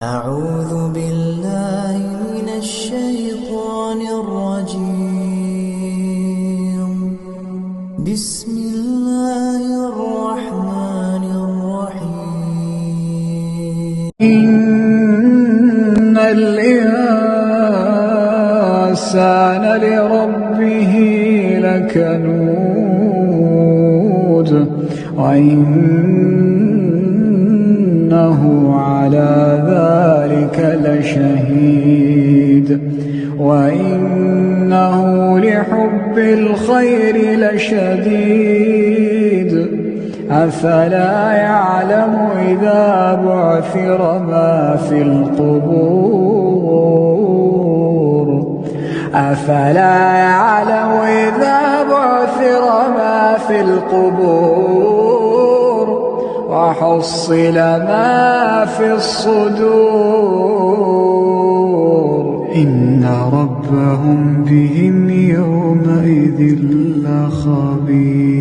أعوذ بالله من الشيطان الرجيم. بسم الله الرحمن الرحيم. إن الإنسان لربه لكنود وإنه على ذلك لشهيد وإنه لحب الخير لشديد أفلا يعلم إذا بعثر ما في القبور أفلا يعلم إذا بعثر ما في القبور وحصل ما في الصدور إن ربهم بهم يومئذ لخبير.